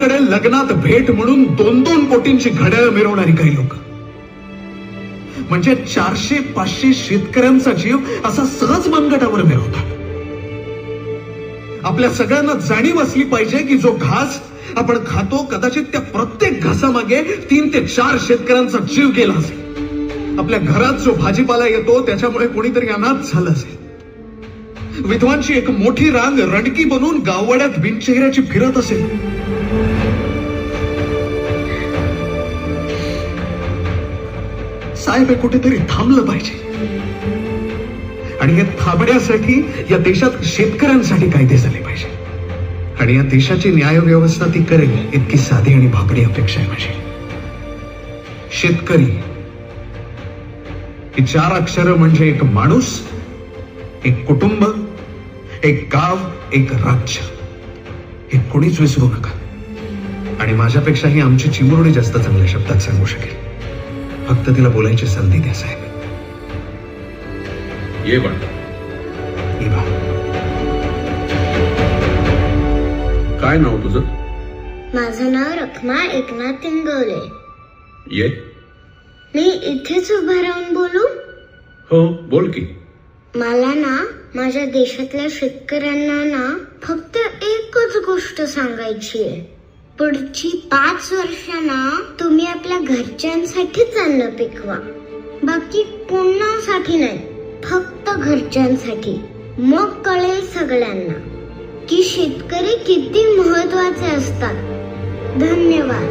लग्नात भेट म्हणून 2-2 कोटींची घड्याळ मिरवणारी काही लोक, म्हणजे 400-500 शेतकऱ्यांचा जीव असा सहज मनगटावर मिरवतात. आपल्या सगळ्यांना जाणीव असली पाहिजे की जो घास आपण खातो कदाचित त्या प्रत्येक घासामागे 3 ते 4 शेतकऱ्यांचा जीव गेला असेल. आपल्या घरात जो भाजीपाला येतो त्याच्यामुळे कोणीतरी अनाथ झालं असेल. विधवांची एक मोठी रांग रणकी बनून गाववाड्यात बिनचेहऱ्याची फिरत असेल. साहेब हे कुठेतरी थांबलं पाहिजे आणि हे थांबण्यासाठी या देशात शेतकऱ्यांसाठी कायदे झाले पाहिजे आणि या देशाची न्याय व्यवस्था ती करेल इतकी साधी आणि भाकडी अपेक्षा आहे माझी. शेतकरी ही 4 अक्षरं म्हणजे एक माणूस, एक कुटुंब, एक गाव, एक राज्य. हे कोणीच विसरू नका. आणि माझ्यापेक्षाही आमची चिमुरडी जास्त चांगल्या शब्दात सांगू शकेल. फक्त तिला बोलायची संधी द्या साहेब. ये बाळ. काय नाव तुझं? माझं नाव रखमा एकनाथ इंगवले. ये. मी इथेच उभा राहून बोलू? हो बोल की. मला ना माझ्या देशातल्या शेतकऱ्यांना ना फक्त एकच गोष्ट सांगायची आहे. पुढची 5 वर्षांना तुम्ही आपल्या घरच्यांसाठीच अन्न पिकवा, बाकी कोणासाठी नाही, फक्त घरच्यांसाठी. मग कळेल सगळ्यांना की शेतकरी किती महत्वाचे असतात. धन्यवाद.